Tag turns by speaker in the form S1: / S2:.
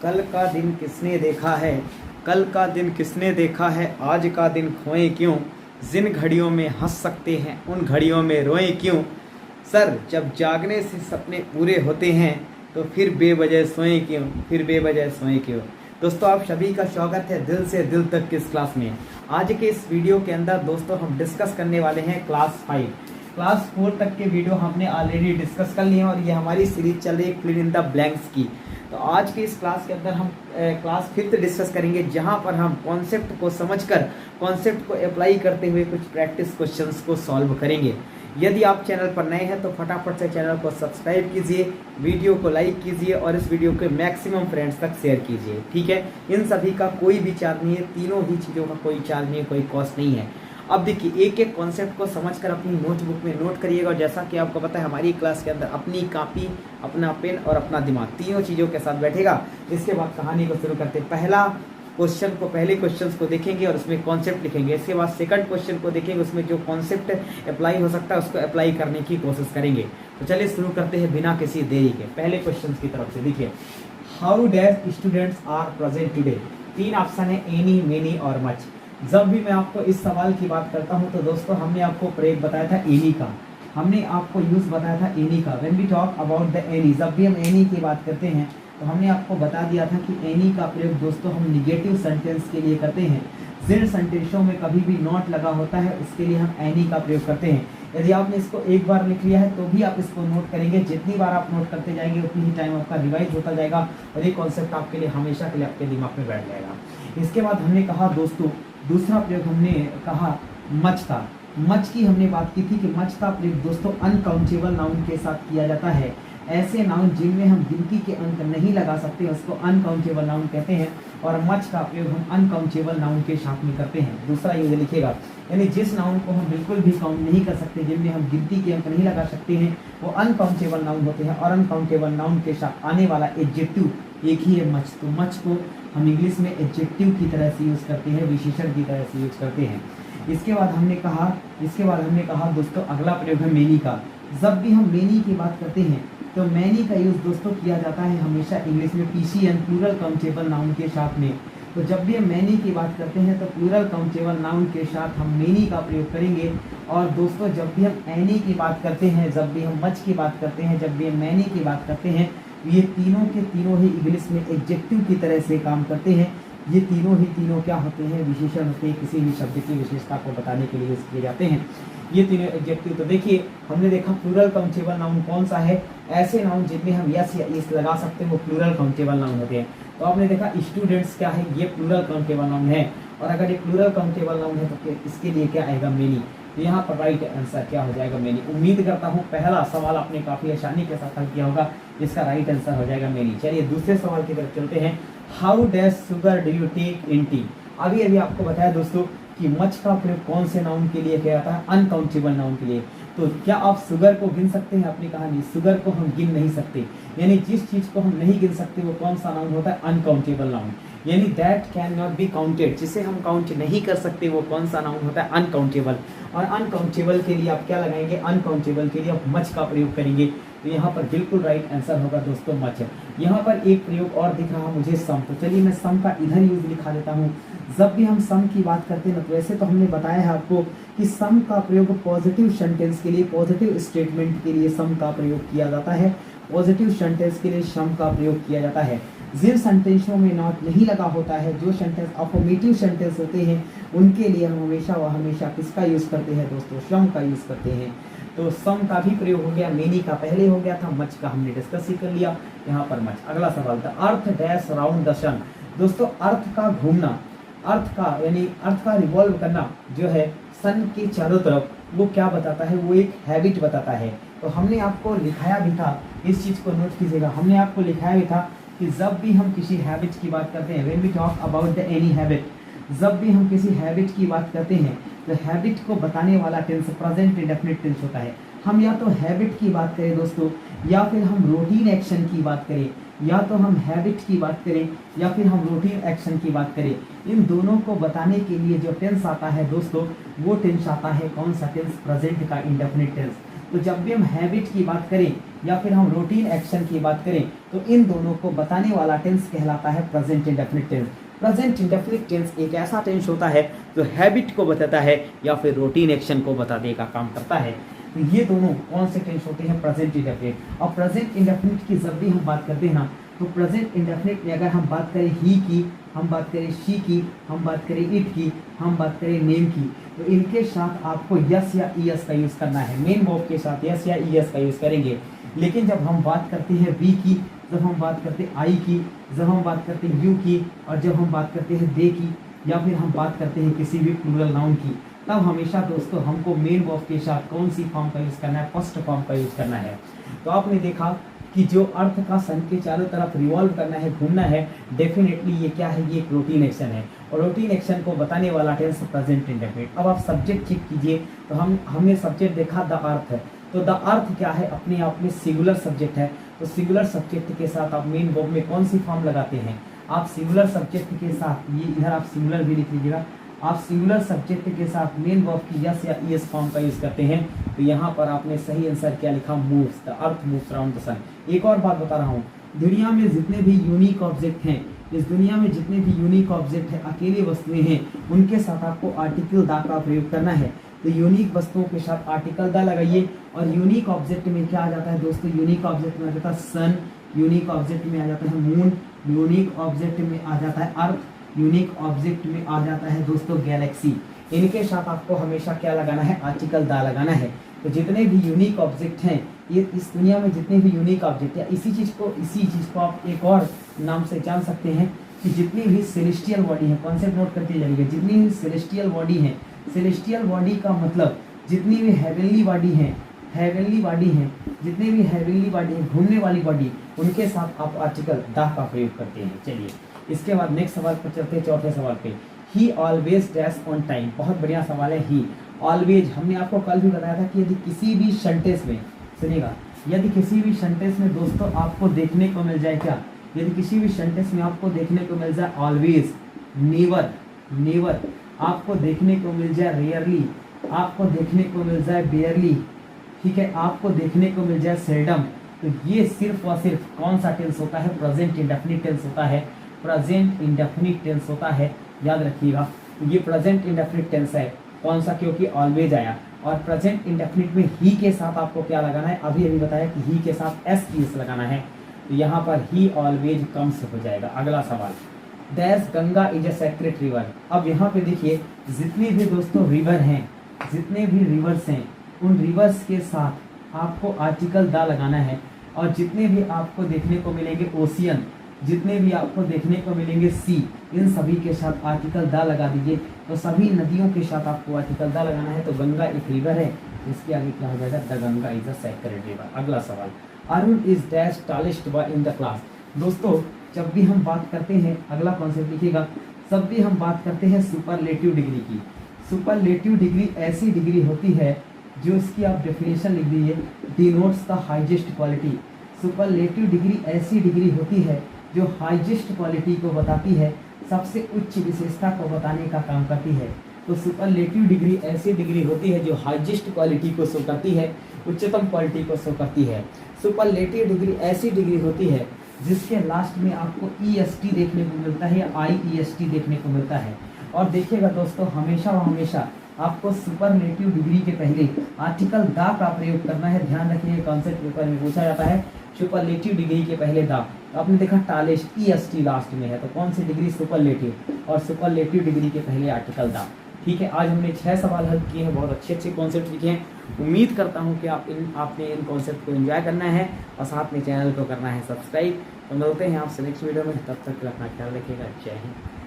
S1: कल का दिन किसने देखा है, कल का दिन किसने देखा है, आज का दिन खोए क्यों, जिन घड़ियों में हंस सकते हैं उन घड़ियों में रोएं क्यों। सर जब जागने से सपने पूरे होते हैं तो फिर बेवजह सोएं क्यों, फिर बेवजह सोएं क्यों। दोस्तों आप सभी का स्वागत है दिल से दिल तक की इस क्लास में। आज के इस वीडियो के अंदर दोस्तों हम डिस्कस करने वाले हैं क्लास 4 तक के वीडियो हमने ऑलरेडी डिस्कस कर लिए हैं और ये हमारी सीरीज चल रही है फिल इन द ब्लैंक्स की। तो आज की इस क्लास के अंदर हम क्लास 5 डिस्कस करेंगे, जहां पर हम कॉन्सेप्ट को समझकर कॉन्सेप्ट को अप्लाई करते हुए कुछ प्रैक्टिस क्वेश्चंस को सॉल्व करेंगे। यदि आप चैनल पर नए हैं तो फटाफट से चैनल को सब्सक्राइब कीजिए, वीडियो को लाइक कीजिए और इस वीडियो को मैक्सिमम फ्रेंड्स तक शेयर कीजिए। ठीक है, इन सभी का कोई भी चार्ज नहीं है, तीनों ही चीज़ों का कोई चार्ज नहीं है, कोई कॉस्ट नहीं है। अब देखिए एक एक कॉन्सेप्ट को समझकर अपनी नोटबुक में नोट करिएगा और जैसा कि आपको पता है हमारी क्लास के अंदर अपनी कॉपी, अपना पेन और अपना दिमाग तीनों चीज़ों के साथ बैठेगा। इसके बाद कहानी को शुरू करते हैं। पहले क्वेश्चन को देखेंगे और उसमें कॉन्सेप्ट लिखेंगे। इसके बाद सेकंड क्वेश्चन को देखेंगे, उसमें जो कॉन्सेप्ट अप्लाई हो सकता है उसको अप्लाई करने की कोशिश करेंगे। तो चलिए शुरू करते हैं बिना किसी देरी के। पहले क्वेश्चन की तरफ से देखिए, how dash students are present today. 3 option है, एनी, मेनी और मच। जब भी मैं आपको इस सवाल की बात करता हूं तो दोस्तों हमने आपको प्रयोग बताया था एनी का, हमने आपको यूज बताया था एनी का। When we talk about the any, जब भी हम एनी की बात करते हैं तो हमने आपको बता दिया था कि एनी का प्रयोग दोस्तों हम निगेटिव सेंटेंस के लिए करते हैं। जिन सेंटेंसों में कभी भी नॉट लगा होता है उसके लिए हम एनी का प्रयोग करते हैं। यदि आपने इसको एक बार लिख लिया है तो भी आप इसको नोट करेंगे, जितनी बार आप नोट करते जाएंगे उतनी ही टाइम आपका रिवाइज होता जाएगा और ये कॉन्सेप्ट आपके लिए हमेशा के लिए आपके दिमाग में बैठ जाएगा। इसके बाद हमने कहा दोस्तों, दूसरा प्रयोग हमने कहा मच का। मच की हमने बात की थी कि मच का प्रयोग दोस्तों अनकाउंटेबल नाउन के साथ किया जाता है। ऐसे नाउन जिनमें हम गिनती के अंक नहीं लगा सकते उसको अनकाउंटेबल नाउन कहते हैं और मच का प्रयोग हम अनकाउंटेबल नाउन के साथ में करते हैं। दूसरा यूज लिखिएगा, यानी जिस नाउन को हम बिल्कुल भी काउंट नहीं कर सकते, जिनमें हम गिनती के अंक नहीं लगा सकते हैं, वो अनकाउंटेबल नाउन होते हैं। और अनकाउंटेबल नाउन के साथ आने वाला एडजेक्टिव एक ही है, मच। तो मच को हम इंग्लिश में एडजेक्टिव की तरह से यूज करते हैं, विशेषण की तरह से यूज करते हैं। इसके बाद हमने कहा दोस्तों अगला प्रयोग है मेनी का। जब भी हम मेनी की बात करते हैं तो मैनी का यूज दोस्तों किया जाता है हमेशा इंग्लिश में पीसीएन, प्लूरल काउंटेबल नाउन के साथ में। तो जब भी हम मैनी की बात करते हैं तो प्लूरल काउंटेबल नाउन के साथ हम मेनी का प्रयोग करेंगे। और दोस्तों जब भी हम एनी की बात करते हैं, जब भी हम मच की बात करते हैं, जब भी हम मैनी की बात करते हैं, ये तीनों के तीनों ही इंग्लिश में एडजेक्टिव की तरह से काम करते हैं। ये तीनों क्या होते हैं, विशेषण होते हैं, किसी भी शब्द की विशेषता को बताने के लिए यूज किए जाते हैं ये तीनों एडजेक्टिव। तो देखिए हमने देखा प्लूरल काउंटेबल नाउन कौन सा है, ऐसे नाउन जिनमें हम यस या इस लगा सकते हैं वो प्लूरल काउंटेबल नाउन होते हैं। तो आपने देखा स्टूडेंट्स क्या है, ये प्लूरल काउंटेबल नाउन है। और अगर ये प्लूरल काउंटेबल नाउन है तो इसके लिए क्या आएगा, मेनी। तो यहाँ पर राइट आंसर क्या हो जाएगा, मेनी। उम्मीद करता हूँ पहला सवाल आपने काफी आसानी के साथ हल किया होगा, इसका राइट आंसर हो जाएगा मेनी। चलिए दूसरे सवाल की तरफ चलते हैं। How dash sugar do you take in tea. अभी आपको बताया दोस्तों कि मच का प्रयोग कौन से नाउन के लिए किया जाता है, अनकाउंटेबल नाउन के लिए। तो क्या आप शुगर को गिन सकते हैं, आपने कहा नहीं, शुगर को हम गिन नहीं सकते। यानी जिस चीज को हम नहीं गिन सकते वो कौन सा नाउन होता है, अनकाउंटेबल नाउन। यानी that can not be counted, जिसे हम काउंट नहीं कर सकते वो कौन सा नाउन होता है, अनकाउंटेबल। और अनकाउंटेबल के लिए आप क्या लगाएंगे, अनकाउंटेबल के लिए आप मच का प्रयोग करेंगे। तो यहाँ पर बिल्कुल राइट आंसर होगा दोस्तों मच। यहाँ पर एक प्रयोग और दिख रहा मुझे, सम। तो चलिए मैं सम का इधर यूज लिखा देता हूँ। जब भी हम सम की बात करते हैं तो वैसे तो हमने बताया है आपको कि सम का प्रयोग पॉजिटिव सेंटेंस के लिए, पॉजिटिव स्टेटमेंट के लिए सम का प्रयोग किया जाता है। पॉजिटिव सेंटेंस के लिए सम का प्रयोग किया जाता है। जिन सेंटेंसों में नॉट नहीं लगा होता है, जो सेंटेंस अफर्मेटिव सेंटेंस होते हैं, उनके लिए हम हमेशा किसका यूज करते हैं दोस्तों, सम का यूज करते हैं। तो सम का भी प्रयोग हो गया, मेनी का पहले हो गया था, मच का हमने डिस्कस ही कर लिया, यहाँ पर मच। अगला सवाल था अर्थ डैश राउंड द सन। दोस्तों अर्थ का घूमना, अर्थ का रिवॉल्व करना जो है सन के चारों तरफ, वो क्या बताता है, वो एक हैबिट बताता है। तो हमने आपको लिखाया भी था, इस चीज को नोट कीजिएगा, हमने आपको लिखाया भी था कि जब भी हम किसी हैबिट की बात करते हैं, when we talk about the any habit, जब भी हम किसी हैबिट की बात करते हैं तो हैबिट को बताने वाला टेंस प्रेजेंट इंडेफिनिट टेंस होता है। हम या तो हैबिट की बात करें दोस्तों, या फिर हम रूटीन एक्शन की बात करें, या तो हम हैबिट की बात करें या फिर हम रूटीन एक्शन की बात करें। इन दोनों को बताने के लिए जो टेंस आता है दोस्तों, वो टेंस आता है कौन सा टेंस, प्रेजेंट का इंडेफिनिट टेंस। तो जब भी हम हैबिट की बात करें या फिर हम रूटीन एक्शन की बात करें तो इन दोनों को बताने वाला टेंस कहलाता है present indefinite tense. Present indefinite tense एक ऐसा टेंस होता है जो हैबिट को बताता है या फिर रूटीन एक्शन को बताने का काम करता है। तो ये दोनों कौन से टेंस होते हैं? Present indefinite. और प्रेजेंट इंडेफिनिट की जब भी हम बात करते हैं ना, तो प्रेजेंट इंडेफिनिट में अगर हम बात करें ही की, हम बात करें शी की, हम बात करें इट की, हम बात करें नेम की, तो इनके साथ आपको यस या ईएस का यूज़ करना है। मेन वर्ब के साथ यस या ईएस का यूज़ करेंगे। लेकिन जब हम बात करते हैं वी की, जब हम बात करते हैं आई की, जब हम बात करते हैं यू की, और जब हम बात करते हैं दे की, या फिर हम बात करते हैं किसी भी प्लूरल नाउन की, तब हमेशा दोस्तों हमको मेन वर्ब के साथ कौन सी फॉर्म का यूज़ करना है? फर्स्ट फॉर्म का यूज़ करना है। तो आपने देखा कि जो अर्थ का सन के चारों तरफ रिवॉल्व करना है, घूमना है, डेफिनेटली ये क्या है? ये एक रूटीन एक्शन है। और रूटीन एक्शन को बताने वाला टेंस प्रेजेंट इंडेफिनिट। अब आप सब्जेक्ट चेक कीजिए, तो हमने सब्जेक्ट देखा द अर्थ है। तो द अर्थ क्या है? अपने आप में सिंगुलर सब्जेक्ट है। तो सिंगुलर सब्जेक्ट के साथ आप मेन वर्ब में कौन सी फॉर्म लगाते हैं? आप सिंगुलर सब्जेक्ट के साथ, ये इधर आप सिंगुलर भी लिख लीजिएगा, आप सिंगुलर सब्जेक्ट के साथ मेन वर्ब की यस या ईएस फॉर्म का यूज करते हैं। तो यहाँ पर आपने सही आंसर क्या लिखा? Moves, the earth moves around the sun. एक और बात बता रहा हूँ, दुनिया में जितने भी यूनिक ऑब्जेक्ट हैं, इस दुनिया में जितने भी यूनिक ऑब्जेक्ट हैं, अकेली वस्तुएं हैं, उनके साथ आपको आर्टिकल द का प्रयोग करना है। तो यूनिक वस्तुओं के साथ आर्टिकल द लगाइए। और यूनिक ऑब्जेक्ट में क्या आ जाता है दोस्तों? यूनिक ऑब्जेक्ट में आ जाता है सन, यूनिक ऑब्जेक्ट में आ जाता है मून, यूनिक ऑब्जेक्ट में आ जाता है अर्थ, यूनिक ऑब्जेक्ट में आ जाता है दोस्तों गैलेक्सी। इनके साथ आपको हमेशा क्या लगाना है? आर्टिकल द लगाना है। तो जितने भी यूनिक ऑब्जेक्ट हैं, ये इस दुनिया में जितने भी यूनिक ऑब्जेक्ट है, इसी चीज़ को आप एक और नाम से जान सकते हैं कि जितनी भी सेलेस्टियल बॉडी है, कॉन्सेप्ट नोट करते जाइए, जितनी भी सेलेस्टियल बॉडी है, सेलेस्टियल बॉडी का मतलब जितनी भी हेवनली बॉडी है, हेवनली बॉडी है, जितने भी हेवनली बॉडी है, घूमने वाली बॉडी, उनके साथ आप आर्टिकल द का प्रयोग करते हैं। चलिए इसके बाद नेक्स्ट सवाल पर चलते हैं, चौथे सवाल पे। ही ऑलवेज डैश ऑन टाइम। बहुत बढ़िया सवाल है। ही ऑलवेज, हमने आपको कल भी बताया था कि यदि किसी भी सेंटेंस में, सुनिएगा, यदि किसी भी सेंटेंस में दोस्तों आपको देखने को मिल जाए क्या? यदि किसी भी सेंटेंस में आपको देखने को मिल जाए ऑलवेज, नेवर, नेवर, आपको देखने को मिल जाए रेयरली, आपको देखने को मिल जाए बेयरली, ठीक है, आपको देखने को मिल जाए सेल्डम, तो ये सिर्फ और सिर्फ कौन सा टेंस होता है? प्रेजेंट इंडेफिनिट टेंस होता है। प्रेजेंट इंडेफिनिट टेंस होता है, याद रखिएगा। ये प्रेजेंट इंडेफिनिट टेंस है। कौन सा? क्योंकि ऑलवेज आया। और प्रेजेंट इंडेफिनिट में ही के साथ आपको क्या लगाना है? अभी बताया कि ही के साथ एस की एस लगाना है। तो यहाँ पर ही ऑलवेज कम्स हो जाएगा। अगला सवाल, dash Ganga is a sacred river. अब यहाँ पे देखिए, जितने भी दोस्तों रिवर हैं, जितने भी रिवर्स हैं, उन रिवर्स के साथ आपको आर्टिकल द लगाना है। और जितने भी आपको देखने को मिलेंगे ओशियन, जितने भी आपको देखने को मिलेंगे सी, इन सभी के साथ आर्टिकल द लगा दीजिए। तो सभी नदियों के साथ आपको आर्टिकल द लगाना है। तो गंगा एक रिवर है, इसके आगे क्या हो जाएगा? The Ganga is a sacred river. अगला सवाल, Arun is dash tallest boy in the class. दोस्तों जब भी हम बात करते हैं, अगला कॉन्सेप्ट लिखिएगा, जब भी हम बात करते हैं सुपरलेटिव डिग्री की, सुपरलेटिव डिग्री ऐसी डिग्री होती है जो इसकी आप डेफिनेशन लिख दीजिए, denotes the highest quality. Superlative degree ऐसी डिग्री होती है जो हाईएस्ट क्वालिटी को बताती है, सबसे उच्च विशेषता को बताने का काम करती है। तो सुपरलेटिव डिग्री ऐसी डिग्री होती है जो हाईएस्ट क्वालिटी को शो करती है, उच्चतम क्वालिटी को शो करती है। सुपरलेटिव डिग्री ऐसी डिग्री होती है जिसके लास्ट में आपको EST देखने को मिलता है या IEST देखने को मिलता है। और देखिएगा दोस्तों, हमेशा व हमेशा आपको सुपरलेटिव डिग्री के पहले आर्टिकल द का प्रयोग करना है। ध्यान रखिए, कॉन्सेप्ट पेपर में पूछा जाता है सुपरलेटिव डिग्री के पहले द। आपने देखा टॉलेस्ट EST लास्ट में है, तो कौन सी डिग्री? सुपरलेटिव। और सुपरलेटिव डिग्री के पहले आर्टिकल द। ठीक है, आज हमने 6 सवाल हल किए हैं, बहुत अच्छे अच्छे कॉन्सेप्ट लिखे हैं। उम्मीद करता हूँ कि आपने इन कॉन्सेप्ट को एंजॉय करना है और साथ में चैनल को करना है सब्सक्राइब। तो मिलते हैं आपसे नेक्स्ट वीडियो में, तब तक अपना ख्याल रखिएगा। जय हिंद।